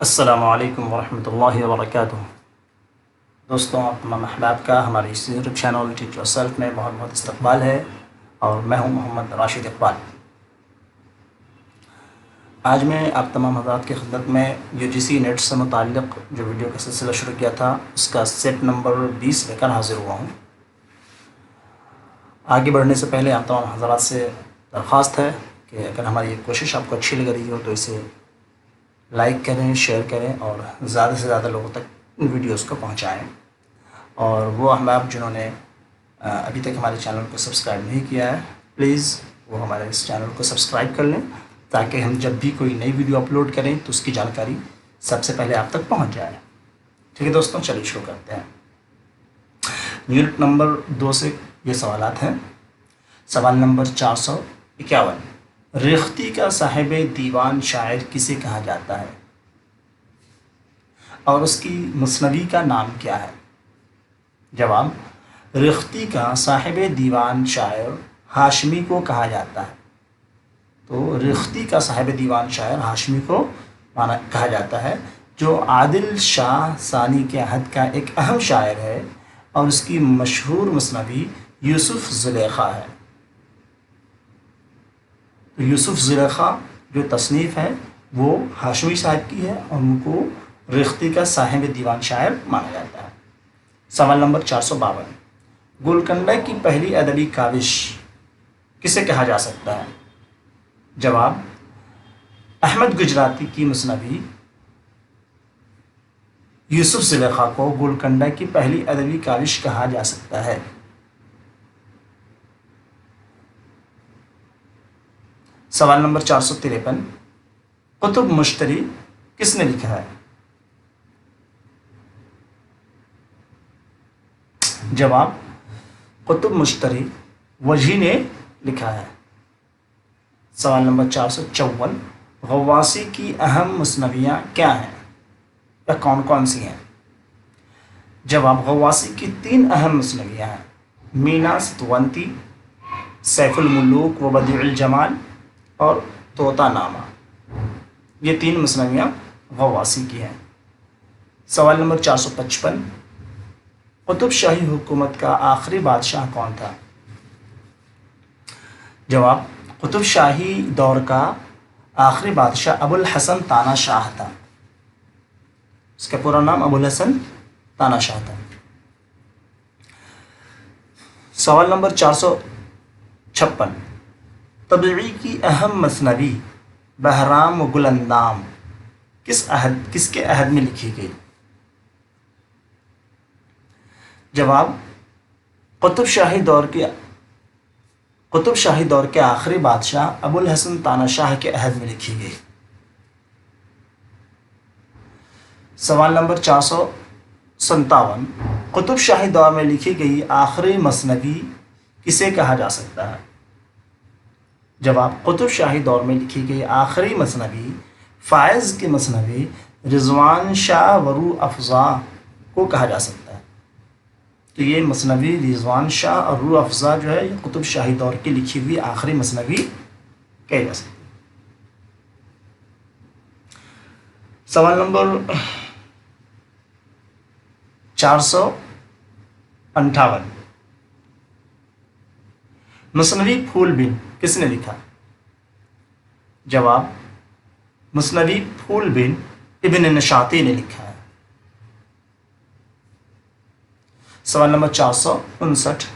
السلام علیکم ورحمۃ اللہ وبرکاتہ۔ دوستوں، آپ تمام احباب کا ہمارے اس YouTube channel teach yourself میں بہت بہت استقبال ہے، اور میں ہوں محمد راشد اقبال۔ آج میں آپ تمام حضرات کی خدمت میں UGC نیٹ سے متعلق جو ویڈیو کا سلسلہ شروع کیا تھا اس کا سیٹ نمبر 20 لے کر حاضر ہوا ہوں۔ آگے بڑھنے سے پہلے آپ تمام حضرات سے درخواست ہے کہ اگر ہماری یہ کوشش آپ کو اچھی لگ رہی ہو تو اسے لائک کریں، شیئر کریں اور زیادہ سے زیادہ لوگوں تک ان ویڈیوز کو پہنچائیں۔ اور وہ احباب جنہوں نے ابھی تک ہمارے چینل کو سبسکرائب نہیں کیا ہے، پلیز وہ ہمارے اس چینل کو سبسکرائب کر لیں تاکہ ہم جب بھی کوئی نئی ویڈیو اپلوڈ کریں تو اس کی جانکاری سب سے پہلے آپ تک پہنچ جائے۔ ٹھیک ہے دوستوں، چلیے شروع کرتے ہیں۔ یونٹ نمبر 2 سے یہ سوالات ہیں۔ سوال نمبر 451، ریختی کا صاحب دیوان شاعر کسے کہا جاتا ہے اور اس کی مثنوی کا نام کیا ہے؟ جواب، ریختی کا صاحب دیوان شاعر ہاشمی کو کہا جاتا ہے۔ تو ریختی کا صاحب دیوان شاعر ہاشمی کو کہا جاتا ہے، جو عادل شاہ ثانی کے عہد کا ایک اہم شاعر ہے، اور اس کی مشہور مثنوی یوسف زلیخا ہے۔ تو یوسف زلیخا جو تصنیف ہے وہ ہاشمی صاحب کی ہے اور ان کو ریختی کا صاحب دیوان شاعر مانا جاتا ہے۔ سوال نمبر 452، گولکنڈہ کی پہلی ادبی کاوش کسے کہا جا سکتا ہے؟ جواب، احمد گجراتی کی مثنوی یوسف زلیخا کو گولکنڈہ کی پہلی ادبی کاوش کہا جا سکتا ہے۔ سوال نمبر 453، قطب مشتری کس نے لکھا ہے؟ جواب، قطب مشتری وجہی نے لکھا ہے۔ سوال نمبر 454، غواصی کی اہم مثنویاں کیا ہیں یا کون کون سی ہیں؟ جواب، غواصی کی 3 اہم مثنویاں ہیں: مینا ستونتی، سیف الملوک و بدیع الجمال اور طوطا نامہ۔ یہ 3 مثنویاں غواصی کی ہیں۔ سوال نمبر 455، قطب شاہی حکومت کا آخری بادشاہ کون تھا؟ جواب، قطب شاہی دور کا آخری بادشاہ ابو الحسن تانا شاہ تھا۔ اس کا پورا نام ابو الحسن تانا شاہ تھا۔ سوال نمبر 456، طبعی کی اہم مثنوی بہرام و گل اندام کس کے عہد میں لکھی گئی؟ جواب، قطب شاہی دور کے آخری بادشاہ ابو الحسن تانا شاہ کے عہد میں لکھی گئی۔ سوال نمبر 457، قطب شاہی دور میں لکھی گئی آخری مثنوی کسے کہا جا سکتا ہے؟ جواب، قطب شاہی دور میں لکھی گئی آخری مثنوی فائز کی مثنوی رضوان شاہ ورو افزا کو کہا جا سکتا ہے۔ تو یہ مثنوی رضوان شاہ اور رو افزا جو ہے یہ قطب شاہی دور کی لکھی ہوئی آخری مثنوی کہی جا سکتی ہے۔ سوال نمبر 458، مثنوی پھول بن کس نے لکھا؟ جواب، مثنوی پھول بن ابن نشاطی نے لکھا ہے۔ سوال نمبر 459،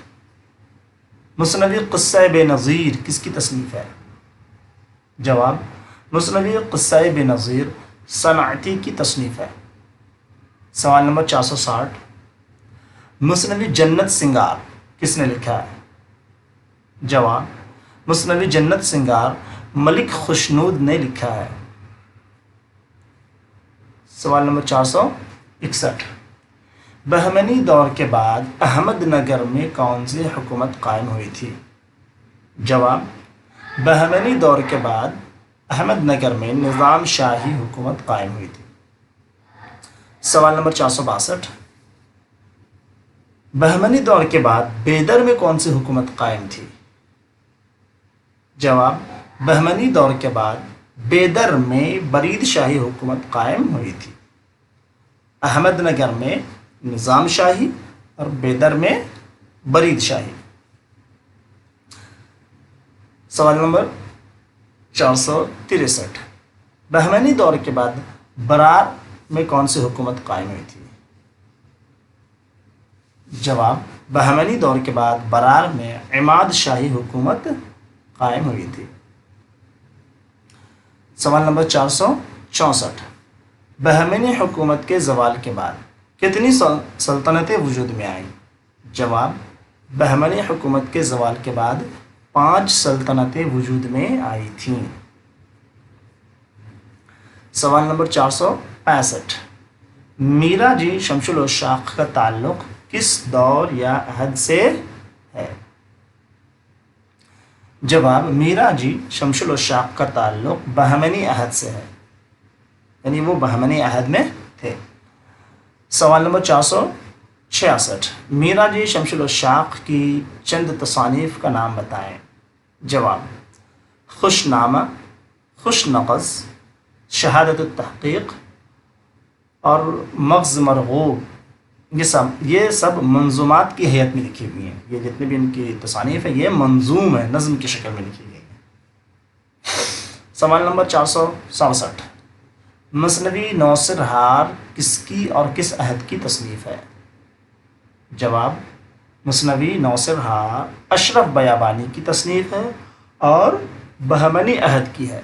مثنوی قصہ بے نظیر کس کی تصنیف ہے؟ جواب، مثنوی قصہ بے نظیر صنعتی کی تصنیف ہے۔ سوال نمبر 460، مثنوی جنت سنگار کس نے لکھا ہے؟ جواب، مثنوی جنت سنگار ملک خوشنود نے لکھا ہے۔ سوال نمبر 461، بہمنی دور کے بعد احمد نگر میں کون سی حکومت قائم ہوئی تھی؟ جواب، بہمنی دور کے بعد احمد نگر میں نظام شاہی حکومت قائم ہوئی تھی۔ سوال نمبر 462، بہمنی دور کے بعد بیدر میں کون سی حکومت قائم تھی؟ جواب، بہمنی دور کے بعد بیدر میں برید شاہی حکومت قائم ہوئی تھی؟ احمد نگر میں نظام شاہی اور بیدر میں برید شاہی۔ سوال نمبر 463، بہمنی دور کے بعد برار میں کون سی حکومت قائم ہوئی تھی؟ جواب، بہمنی دور کے بعد برار میں عماد شاہی حکومت قائم ہوئی تھی۔ سوال نمبر 464، بہمنی حکومت کے زوال کے بعد کتنی سلطنتیں وجود میں آئیں؟ جواب، بہمنی حکومت کے زوال کے بعد 5 سلطنتیں وجود میں آئی تھیں۔ سوال نمبر 465، میرا جی شمس العشاق کا تعلق کس دور یا عہد سے ہے؟ جواب، میرا جی شمس العشاق کا تعلق بہمنی عہد سے ہے، یعنی وہ بہمنی عہد میں تھے۔ سوال نمبر 466، میرا جی شمس العشاق کی چند تصانیف کا نام بتائیں۔ جواب، خوش نامہ، خوش نغز، شہادت التحقیق اور مغز مرغوب، یہ سب منظومات کی حیت میں لکھی ہوئی ہیں۔ یہ جتنے بھی ان کی تصانیف ہیں یہ منظوم ہے، نظم کی شکل میں لکھی گئی ہیں۔ سوال نمبر 467، مثنوی نوسرہار کس کی اور کس عہد کی تصنیف ہے؟ جواب، مثنوی نوسرہار اشرف بیابانی کی تصنیف ہے اور بہمنی عہد کی ہے۔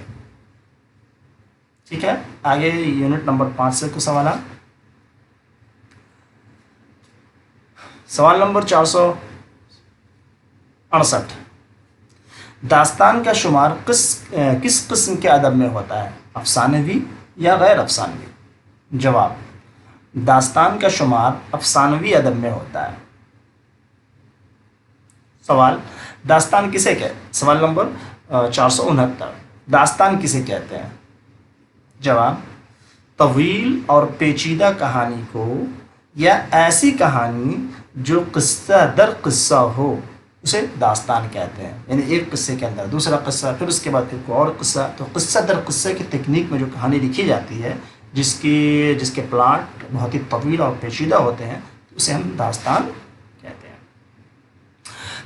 ٹھیک ہے، آگے یونٹ نمبر 5 سے کچھ سوالات۔ سوال نمبر 468، داستان کا شمار کس قسم کے ادب میں ہوتا ہے؟ افسانوی یا غیر افسانوی؟ جواب، داستان کا شمار افسانوی ادب میں ہوتا ہے۔ سوال، داستان کسے کہتے؟ سوال نمبر 469، داستان کسے کہتے ہیں؟ جواب، طویل اور پیچیدہ کہانی کو یا ایسی کہانی جو قصہ در قصہ ہو اسے داستان کہتے ہیں، یعنی ایک قصے کے اندر دوسرا قصہ، پھر اس کے بعد پھر کوئی اور قصہ، تو قصہ در قصہ کی تکنیک میں جو کہانی لکھی جاتی ہے جس کے پلاٹ بہت ہی طویل اور پیچیدہ ہوتے ہیں اسے ہم داستان کہتے ہیں۔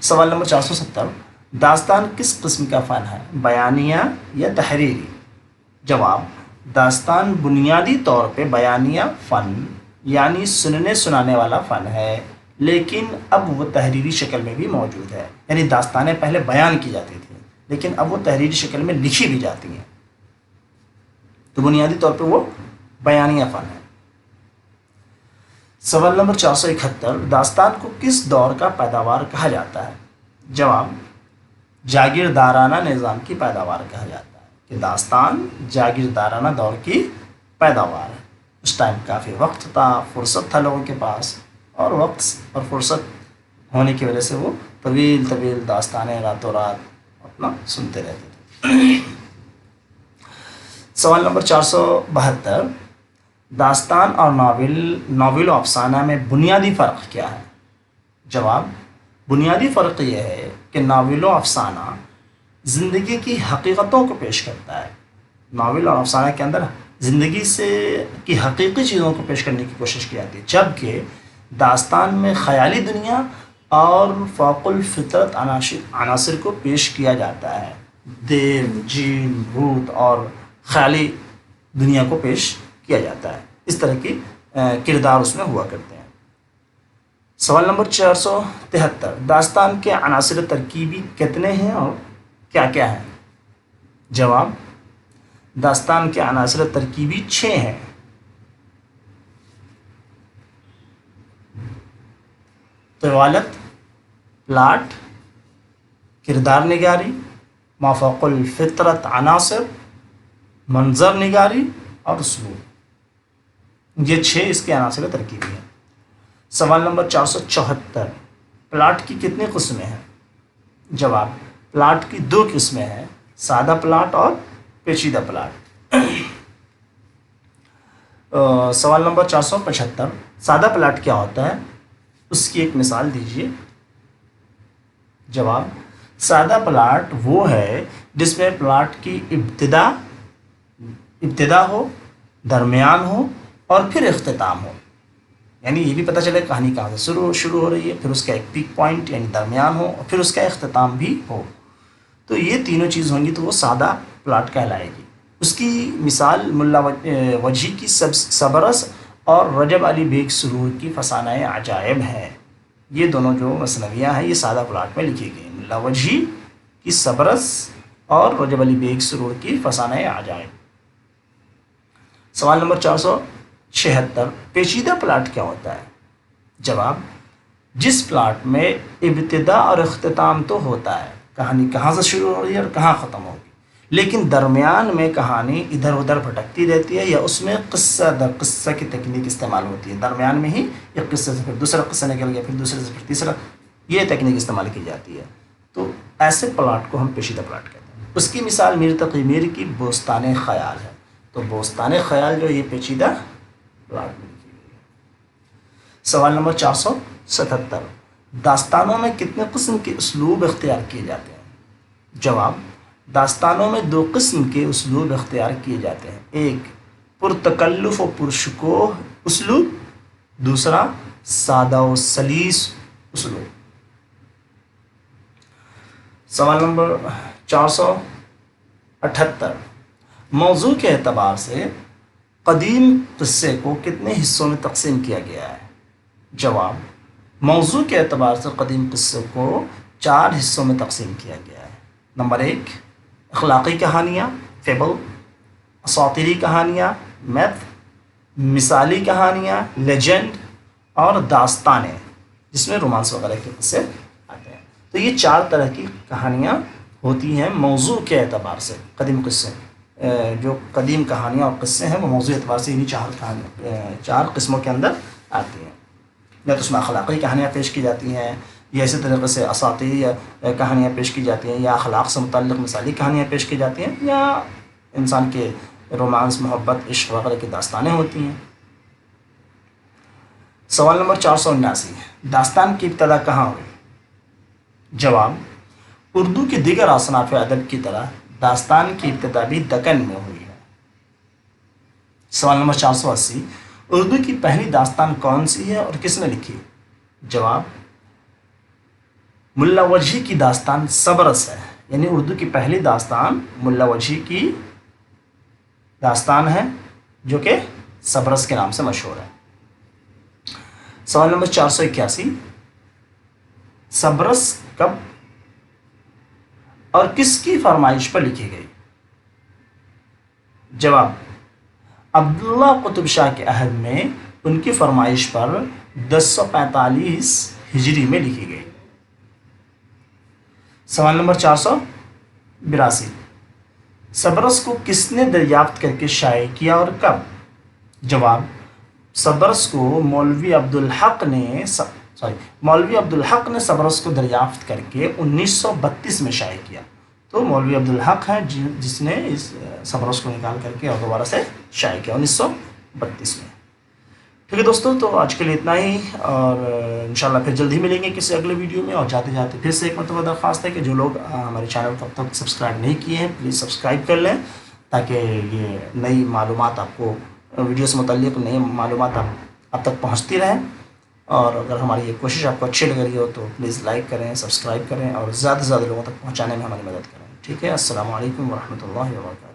سوال نمبر 470، داستان کس قسم کا فن ہے؟ بیانیہ یا تحریری؟ جواب، داستان بنیادی طور پہ بیانیہ فن یعنی سننے سنانے والا فن ہے، لیکن اب وہ تحریری شکل میں بھی موجود ہے، یعنی داستانیں پہلے بیان کی جاتی تھیں لیکن اب وہ تحریری شکل میں لکھی بھی جاتی ہیں، تو بنیادی طور پہ وہ بیانیہ فن ہے۔ سوال نمبر 471، داستان کو کس دور کا پیداوار کہا جاتا ہے؟ جواب، جاگیردارانہ نظام کی پیداوار کہا جاتا ہے، کہ داستان جاگیردارانہ دور کی پیداوار ہے۔ اس ٹائم کافی وقت تھا، فرصت تھا لوگوں کے پاس، اور وقت اور فرصت ہونے کی وجہ سے وہ طویل طویل داستانیں راتوں رات اپنا سنتے رہتے تھے۔ سوال نمبر 472، داستان اور ناول و افسانہ میں بنیادی فرق کیا ہے؟ جواب، بنیادی فرق یہ ہے کہ ناول و افسانہ زندگی کی حقیقتوں کو پیش کرتا ہے، ناول اور افسانہ کے اندر زندگی کی حقیقی چیزوں کو پیش کرنے کی کوشش کی جاتی ہے، جبکہ داستان میں خیالی دنیا اور فوق الفطرت عناصر کو پیش کیا جاتا ہے، دیو، جین، بھوت اور خیالی دنیا کو پیش کیا جاتا ہے، اس طرح کی کردار اس میں ہوا کرتے ہیں۔ سوال نمبر 473، داستان کے عناصر ترکیبی کتنے ہیں اور کیا کیا ہیں؟ جواب، داستان کے عناصر ترکیبی 6 ہیں۔ طوالت، پلاٹ، کردار نگاری، مافوق الفطرت عناصر، منظر نگاری اور اسلوب، یہ 6 اس کے عناصر ترکیبی ہیں۔ سوال نمبر 474، پلاٹ کی کتنی قسمیں ہیں؟ جواب، پلاٹ کی 2 قسمیں ہیں، سادہ پلاٹ اور پیچیدہ پلاٹ۔ سوال نمبر 475، سادہ پلاٹ کیا ہوتا ہے؟ اس کی ایک مثال دیجیے۔ جواب، سادہ پلاٹ وہ ہے جس میں پلاٹ کی ابتدا، ابتدا ہو، درمیان ہو اور پھر اختتام ہو، یعنی یہ بھی پتہ چلے کہانی کہاں سے شروع ہو رہی ہے، پھر اس کا ایک پیک پوائنٹ یعنی درمیان ہو اور پھر اس کا اختتام بھی ہو. تو یہ تینوں چیز ہوں گی تو وہ سادہ پلاٹ کہلائے گی. اس کی مثال ملا وجہی کی صبرس اور رجب علی بیگ سرور کی فسانہ عجائب ہے. یہ دونوں جو مثنویاں ہیں یہ سادہ پلاٹ میں لکھی گئی. ملا وجہی کی صبرس اور رجب علی بیگ سرور کی فسانہ عجائب. سوال نمبر 476، پیچیدہ پلاٹ کیا ہوتا ہے؟ جواب، جس پلاٹ میں ابتدا اور اختتام تو ہوتا ہے، کہانی کہاں سے شروع ہو رہی ہے اور کہاں ختم ہوگی، لیکن درمیان میں کہانی ادھر ادھر بھٹکتی رہتی ہے یا اس میں قصہ در قصہ کی تکنیک استعمال ہوتی ہے. درمیان میں ہی ایک قصے سے پھر دوسرا قصہ نکل گیا، پھر دوسرے سے پھر تیسرا، یہ تکنیک استعمال کی جاتی ہے. تو ایسے پلاٹ کو ہم پیچیدہ پلاٹ کہتے ہیں. اس کی مثال میر تقی میر کی بوستان خیال ہے. تو بوستان خیال جو یہ پیچیدہ پلاٹ میں لکھی گئی ہے. سوال نمبر 477، داستانوں میں کتنے قسم کے اسلوب اختیار کیے جاتے ہیں؟ جواب، داستانوں میں 2 قسم کے اسلوب اختیار کیے جاتے ہیں. ایک پرتکلف و پرشکوہ اسلوب، دوسرا سادہ و سلیس اسلوب. سوال نمبر 478، موضوع کے اعتبار سے قدیم قصے کو کتنے حصوں میں تقسیم کیا گیا ہے؟ جواب، موضوع کے اعتبار سے قدیم قصے کو 4 حصوں میں تقسیم کیا گیا ہے. نمبر 1، اخلاقی کہانیاں فیبل، اساطیری کہانیاں میتھ، مثالی کہانیاں لیجنڈ اور داستانیں جس میں رومانس وغیرہ کے قصے آتے ہیں. تو یہ 4 طرح کی کہانیاں ہوتی ہیں موضوع کے اعتبار سے. قدیم قصے جو قدیم کہانیاں اور قصے ہیں وہ موضوع اعتبار سے انہیں 4 قسموں کے اندر آتی ہیں. یا تو اس میں اخلاقی کہانیاں پیش کی جاتی ہیں، یا اسی طریقے سے اساطیری کہانیاں پیش کی جاتی ہیں، یا اخلاق سے متعلق مثالی کہانیاں پیش کی جاتی ہیں، یا انسان کے رومانس، محبت، عشق وغیرہ کی داستانیں ہوتی ہیں. سوال نمبر 479، داستان کی ابتدا کہاں ہوئی؟ جواب، اردو کی دیگر اصناف ادب کی طرح داستان کی ابتدا بھی دکن میں ہوئی ہے. سوال نمبر 480، اردو کی پہلی داستان کون سی ہے اور کس نے لکھی؟ جواب، ملا وجہی کی داستان صبرس ہے. یعنی اردو کی پہلی داستان ملا وجہی کی داستان ہے جو کہ صبرس کے نام سے مشہور ہے. سوال نمبر 481، صبرس کب اور کس کی فرمائش پر لکھی گئی؟ جواب، عبداللہ قطب شاہ کے عہد میں ان کی فرمائش پر 1045 ہجری میں لکھی گئی. سوال نمبر 482، صبرس کو کس نے دریافت کر کے شائع کیا اور کب؟ جواب، صبرس کو مولوی عبدالحق نے صبرس کو دریافت کر کے 1932 میں شائع کیا. تو مولوی عبدالحق ہیں جس نے اس صبرس کو نکال کر کے اور دوبارہ سے شائع کیا 1932 میں. ٹھیک ہے دوستوں، تو آج کے لیے اتنا ہی، اور انشاءاللہ پھر جلد ہی ملیں گے کسی اگلے ویڈیو میں. اور جاتے جاتے پھر سے ایک مرتبہ درخواست ہے کہ جو لوگ ہمارے چینل کو اب تک سبسکرائب نہیں کیے ہیں پلیز سبسکرائب کر لیں، تاکہ یہ نئی معلومات آپ کو ویڈیو سے متعلق نئی معلومات اب تک پہنچتی رہیں. اور اگر ہماری یہ کوشش آپ کو اچھی لگ رہی ہو تو پلیز لائک کریں، سبسکرائب کریں اور زیادہ سے زیادہ لوگوں تک پہنچانے میں ہماری مدد کریں. ٹھیک ہے، السلام علیکم ورحمۃ اللہ وبرکاتہ.